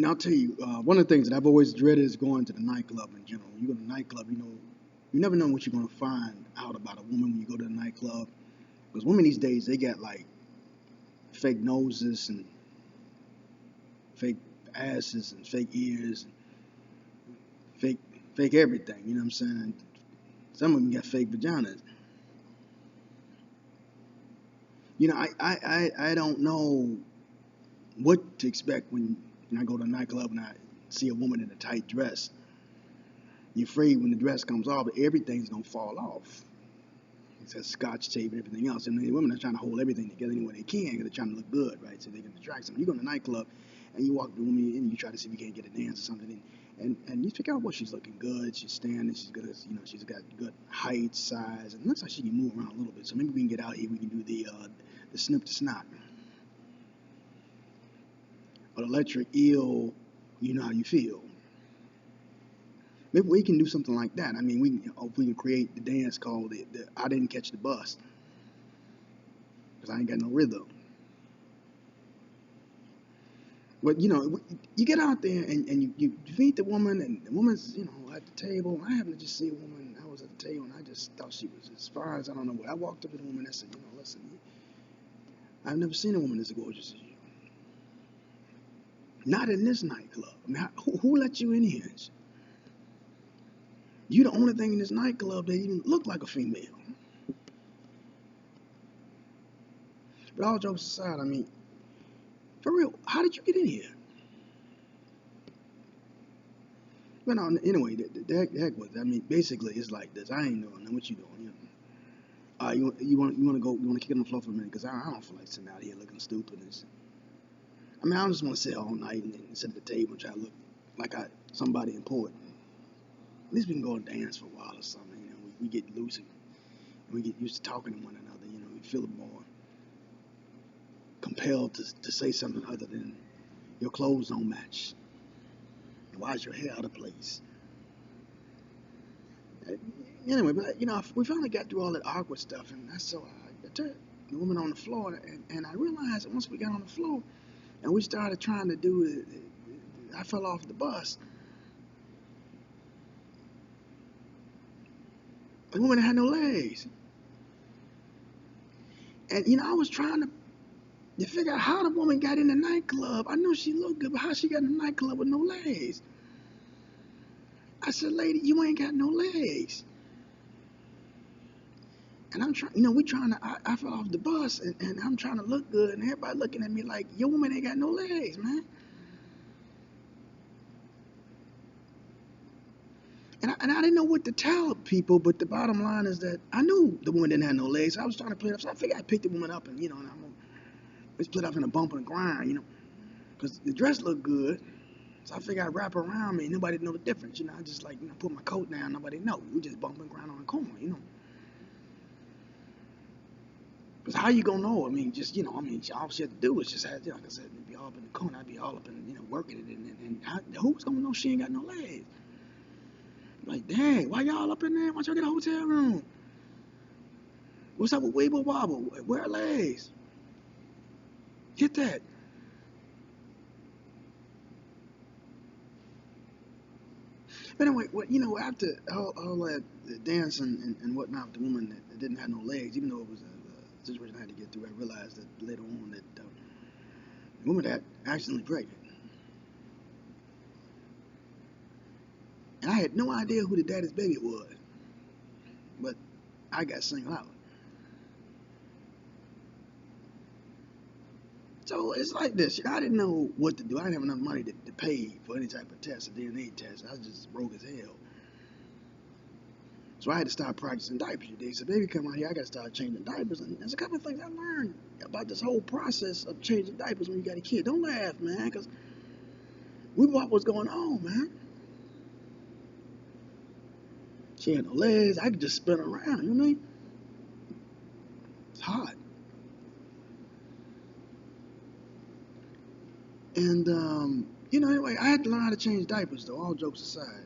I'll tell you, one of the things that I've always dreaded is going to the nightclub in general. You go to the nightclub, you never know what you're going to find out about a woman when you go to the nightclub. Because women these days, they got like fake noses and fake asses and fake ears and fake, fake everything. You know what I'm saying? Some of them got fake vaginas. I don't know what to expect when I go to a nightclub and I see a woman in a tight dress. You're afraid when the dress comes off, everything's gonna fall off. It says scotch tape and everything else. And the women are trying to hold everything together any way they can because they're trying to look good, right? So they can attract someone. You go to a nightclub and you walk the woman and you try to see if you can't get a dance or something. And you figure out, well, she's looking good, she's standing, she's good, she's got good height, size, and it looks like she can move around a little bit. So maybe we can get out here, we can do the snip to snot. But electric eel, you know how you feel. Maybe we can do something like that. I mean, we can create the dance called the I didn't catch the bus because I ain't got no rhythm. But you get out there and you meet the woman, and the woman's at the table. I happened to just see a woman. I was at the table and I just thought she was as far as I don't know what. I walked up to the woman and I said, listen, I've never seen a woman as gorgeous as you. Not in this nightclub. I mean, who let you in here? You the only thing in this nightclub that even look like a female. But all jokes aside, I mean, for real, how did you get in here? But no, anyway, the heck with it. I mean, basically, it's like this. I ain't doing what you doing. You want to kick it on the floor for a minute because I don't feel like sitting out here looking stupid. I mean, I just want to sit all night and sit at the table and try to look like somebody important. At least we can go and dance for a while or something. We get loose and we get used to talking to one another. We feel more compelled to say something other than your clothes don't match. And why is your hair out of place? Anyway, but we finally got through all that awkward stuff, and so I took the woman on the floor, and I realized that once we got on the floor and we started trying to do it, I fell off the bus. The woman had no legs. And I was trying to figure out how the woman got in the nightclub. I know she looked good, but how she got in the nightclub with no legs? I said, lady, you ain't got no legs. And I'm trying, I fell off the bus and I'm trying to look good, and everybody looking at me like, your woman ain't got no legs, man. And I didn't know what to tell people, but the bottom line is that I knew the woman didn't have no legs. So I was trying to play it up, so I figured I'd pick the woman up and, and I'm going to split up in a bump and a grind, because the dress looked good. So I figured I'd wrap her around me and nobody know the difference, I just put my coat down, nobody know. We just bump and grind on the corner, Because how you gonna know? I mean, just, all she had to do was just have, like I said, be all up in the corner, I'd be all up in, working it, and who's gonna know she ain't got no legs? Like, dang, why y'all up in there? Why y'all get a hotel room? What's up with Weeble Wobble? Where are legs? Get that. But anyway, after all that dancing and whatnot with the woman that didn't have no legs, even though it was a situation I had to get through, I realized that later on that the woman got accidentally pregnant. And I had no idea who the daddy's baby was. But I got singled out. So it's like this. I didn't know what to do. I didn't have enough money to pay for any type of test, a DNA test. I was just broke as hell. So I had to start practicing diapers. They said, baby, come out here. I got to start changing diapers. And there's a couple of things I learned about this whole process of changing diapers when you got a kid. Don't laugh, man, because we what was going on, man. She had no legs. I could just spin around, you know what I mean? It's hot. And, anyway, I had to learn how to change diapers, though, all jokes aside.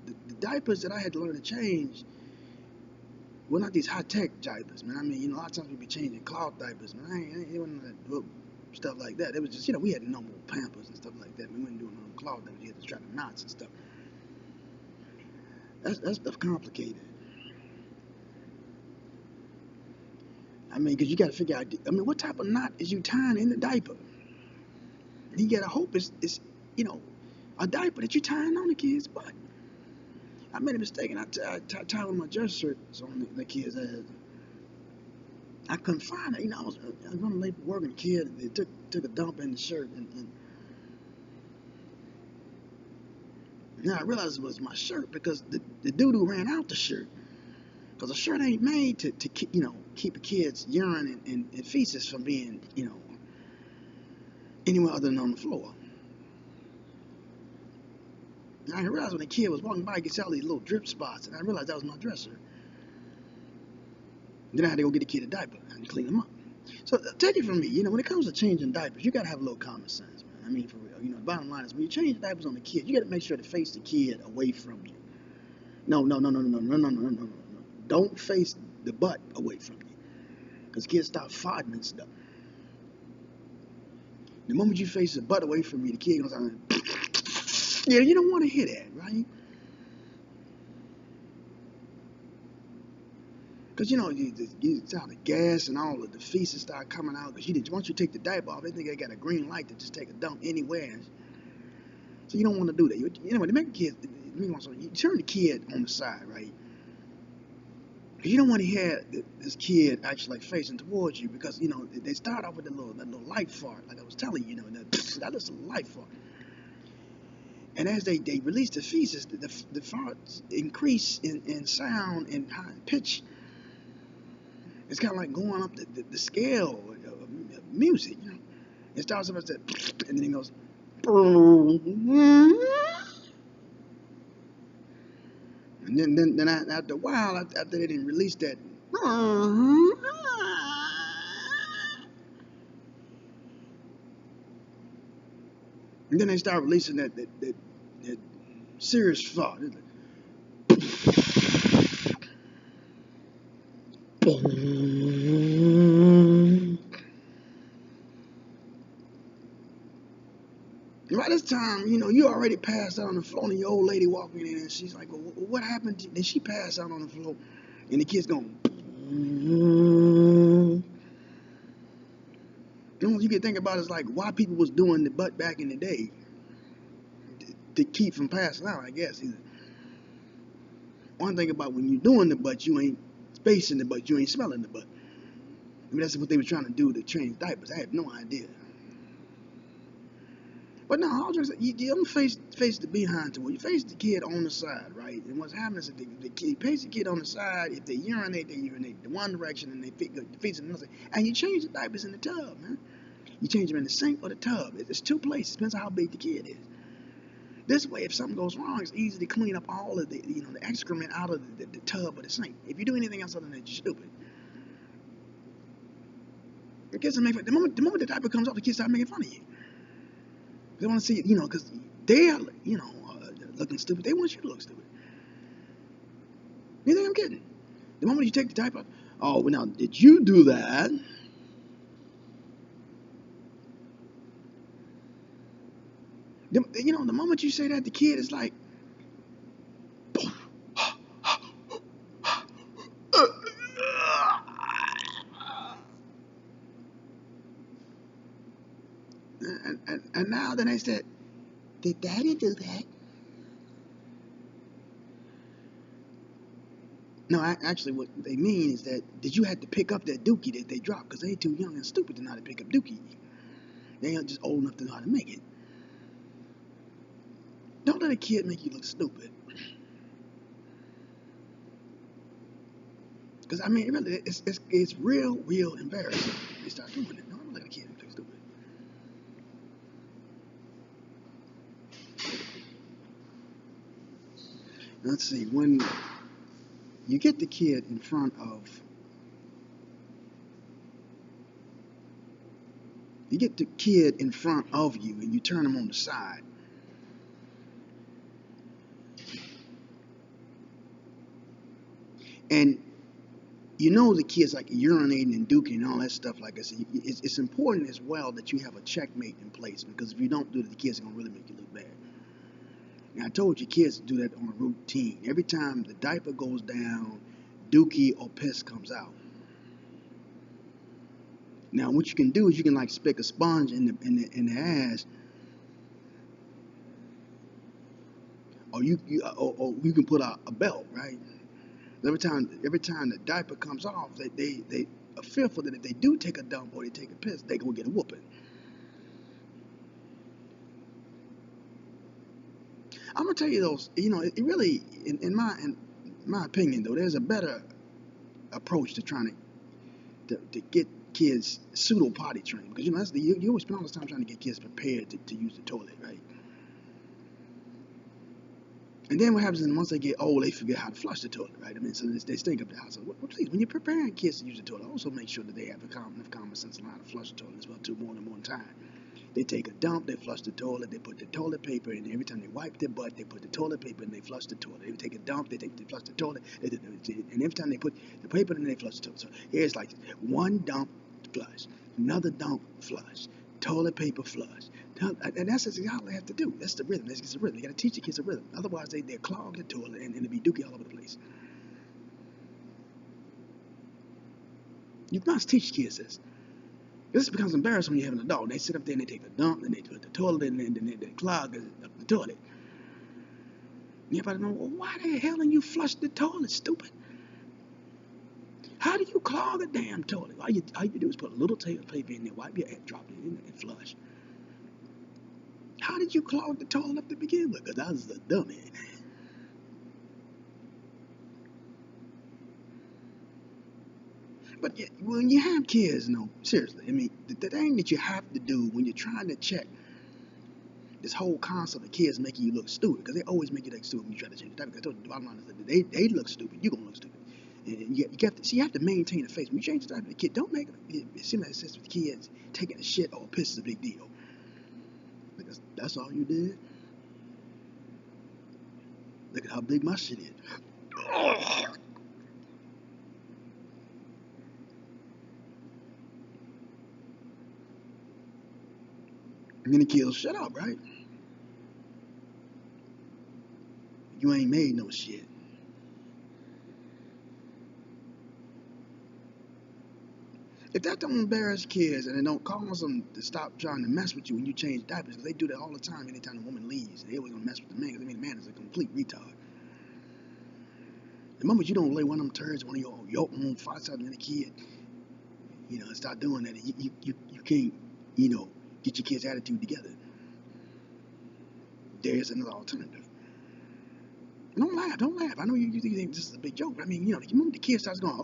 The diapers that I had to learn to change not these high-tech diapers, man. I mean, a lot of times we be changing cloth diapers, man. I ain't wasn't stuff like that. It was just, we had normal Pampers and stuff like that. We weren't doing no cloth that we had to try to knots and stuff. That stuff complicated. I mean, because you got to figure out, what type of knot is you tying in the diaper? And you got to hope it's a diaper that you're tying on the kid's butt. I made a mistake and I tied one of my dress shirts on the kid's ass. I couldn't find it. I was running late for work, and the kid they took a dump in the shirt, and now I realized it was my shirt because the doo-doo ran out the shirt. Because a shirt ain't made to keep a kid's urine and feces from being, anywhere other than on the floor. And I realized when the kid was walking by, he could see all these little drip spots, and I realized that was my dresser. Then I had to go get the kid a diaper and clean them up. So take it from me, when it comes to changing diapers, you gotta have a little common sense, man. I mean, for real. The bottom line is when you change diapers on the kid, you gotta make sure to face the kid away from you. No. Don't face the butt away from you, because kids start farting and stuff. The moment you face the butt away from you, the kid goes on. Yeah, you don't want to hear that, right? Because you start the gas and all of the feces start coming out. Because once you take the diaper off, they think they got a green light to just take a dump anywhere. So you don't want to do that. They make kids. You turn the kid on the side, right? Because you don't want to hear this kid actually facing towards you, because they start off with that little light fart, like I was telling you, that little light fart. And as they release the feces, the farts increase in sound and high pitch. It's kind of like going up the scale of music, It starts off as that, and then it goes, and then after a while, after they didn't release that, and then they start releasing that serious fart. By this time, you already passed out on the floor, and your old lady walking in, and she's like, well, what happened? Did she pass out on the floor? And the kid's going, all you can think about is like why people was doing the butt back in the day to keep from passing out, I guess. One thing about when you're doing the butt, you ain't spacing the butt, you ain't smelling the butt. That's what they were trying to do to change diapers. I have no idea. But no, I'll just you don't face the behind to it. You face the kid on the side, right? And what's happening is the kid face the kid on the side. If they urinate the one direction, and they feet in another. And you change the diapers in the tub, man. You change them in the sink or the tub. It's two places. Depends on how big the kid is. This way, if something goes wrong, it's easy to clean up all of the the excrement out of the tub or the sink. If you do anything else other than that, you're stupid. The kids make the moment the diaper comes off, the kids start making fun of you. They want to see, because they're, looking stupid. They want you to look stupid. You think I'm kidding? The moment you take the diaper off, oh, well, now, did you do that? The moment you say that, the kid is like, and now then they said, did daddy do that? No, actually, what they mean is that, did you have to pick up that dookie that they dropped? Because they too young and stupid to know how to pick up dookie. They ain't just old enough to know how to make it. Don't let a kid make you look stupid. Because, really, it's real embarrassing. They start doing it. Don't let a kid look stupid. Let's see, when you get the kid in front of, you and you turn him on the side. And you know the kids like urinating and duking and all that stuff. Like I said, it's important as well that you have a checkmate in place, because if you don't do it, the kids are gonna really make you look bad. Now I told you kids to do that on a routine. Every time the diaper goes down, dookie or piss comes out. Now what you can do is you can like stick a sponge in the ass, or you can put a belt, right? Every time the diaper comes off, they are fearful that if they do take a dump or they take a piss, they gonna get a whooping. I'm gonna tell you those. You know, it really, in my opinion, though, there's a better approach to trying to get kids pseudo potty trained, because that's you always spend all this time trying to get kids prepared to use the toilet, right? And then what happens is once they get old, they forget how to flush the toilet, right? I mean, so they stink up the house. So, please, when you're preparing kids to use the toilet, also make sure that they have enough common sense to learn how to flush the toilet as well, too, more than one time. They take a dump, they flush the toilet, they put the toilet paper in. Every time they wipe their butt, they put the toilet paper in, they flush the toilet. They take a dump, they flush the toilet, and every time they put the paper in, they flush the toilet. So here's like one dump, flush, another dump, flush, toilet paper, flush. And that's exactly how they have to do. That's the rhythm. That's the rhythm. You got to teach the kids a rhythm. Otherwise, they clog the toilet and it'll be dookie all over the place. You must teach kids this. This becomes embarrassing when you have an adult. They sit up there and they take a dump, and they put the toilet in, and then they clog the toilet. And everybody know, well, why the hell didn't you flush the toilet, stupid? How do you clog a damn toilet? All you do is put a little toilet paper in there, wipe your ass, drop it in, and flush. How did you clog the toilet up to begin with? Because I was a dummy. But when you have kids, no, seriously, I mean, the thing that you have to do when you're trying to check this whole concept of kids making you look stupid, because they always make you look stupid when you try to change the diaper. I told you the bottom line is that they look stupid, you're gonna look stupid. And you have to maintain a face. When you change the diaper, the kid, don't make it seem like it's with kids taking a shit or a piss is a big deal. Because that's all you did. Look at how big my shit is. And then the kid will shut up, right? You ain't made no shit. If that don't embarrass kids and it don't cause them to stop trying to mess with you when you change diapers, because they do that all the time anytime a woman leaves. They always gonna mess with the man, because they mean the man is a complete retard. The moment you don't lay one of them turds, one of your own farts out in the kid, start doing that, you can't, get your kid's attitude together. There's another alternative. Don't laugh. I know you think this is a big joke, but I mean, the moment the kid starts going,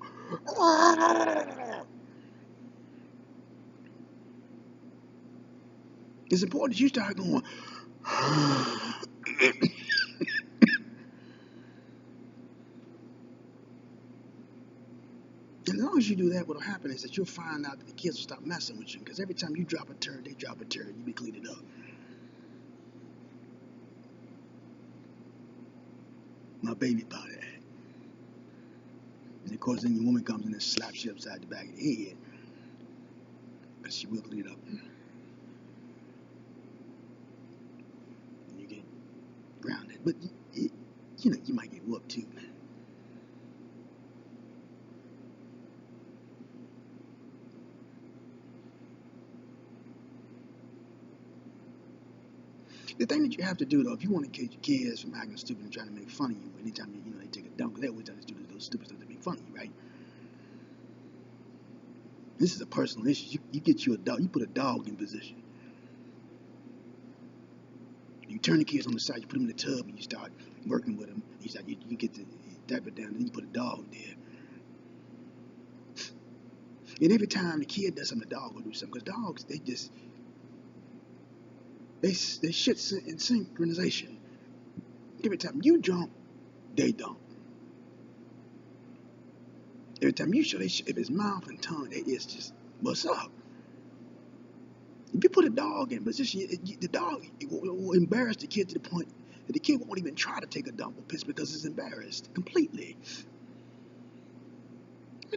it's important that you start going. And as long as you do that, what'll happen is that you'll find out that the kids will stop messing with you, because every time you drop a turd, they drop a turd. You be cleaning it up. My baby thought that. And of course, then your woman comes in and slaps you upside the back of the head, because she will clean it up. And you get grounded. But, you might get whooped too. The thing that you have to do, though, if you want to keep your kids from acting stupid and trying to make fun of you anytime they take a dump, because they always try to do those stupid stuff to make fun of you, right? This is a personal issue. You get you a dog. You put a dog in position. You turn the kids on the side. You put them in the tub, and you start working with them. You get the diaper down, and then you put a dog there. And every time the kid does something, the dog will do something. Because dogs, they shit in synchronization. Every time you jump, they dump. Every time you show, if it's mouth and tongue, it's just, what's up? If you put a dog in position, the dog will embarrass the kid to the point that the kid won't even try to take a dump or piss because it's embarrassed completely.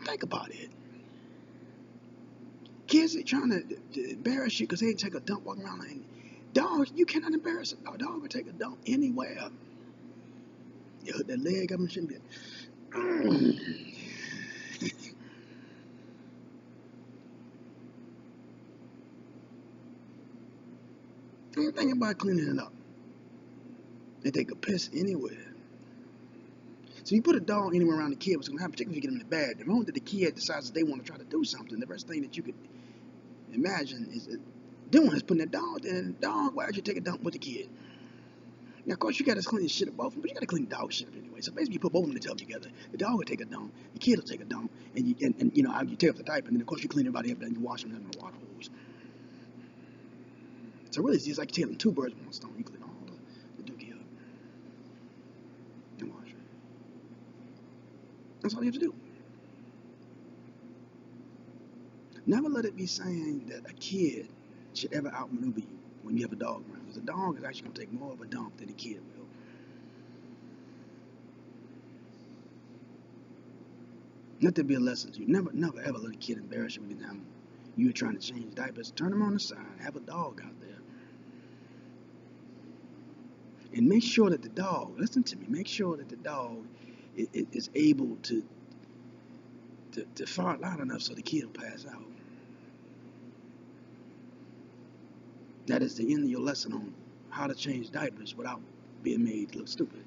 Think about it. Kids are trying to embarrass you because they take a dump walking around. And dogs, you cannot embarrass a dog. A dog will take a dump anywhere. You hook that leg up and shouldn't be. Don't think about cleaning it up. They take a piss anywhere. So you put a dog anywhere around the kid, what's going to happen, particularly if you get them in the bed, the moment that the kid decides that they want to try to do something, the first thing that you could imagine is doing is putting that dog there, and the dog will actually take a dump with the kid. Now, of course, you got to clean the shit up both of them, but you got to clean the dog shit up anyway. So basically, you put both of them in the tub together. The dog will take a dump, the kid will take a dump, and you take off the diaper, and then of course you clean everybody up, and you wash them in the water hose. So really, it's like killing two birds with one stone. You clean all the dookie up and wash it. That's all you have to do. Never let it be saying that a kid should ever outmaneuver you when you have a dog around. Because a dog is actually going to take more of a dump than a kid will. Let that be a lesson to you. Never ever let a kid embarrass you anytime you're trying to change diapers. Turn them on the side. Have a dog out there. And make sure that the dog, listen to me, make sure that the dog is able to fart loud enough so the kid will pass out. That is the end of your lesson on how to change diapers without being made to look stupid.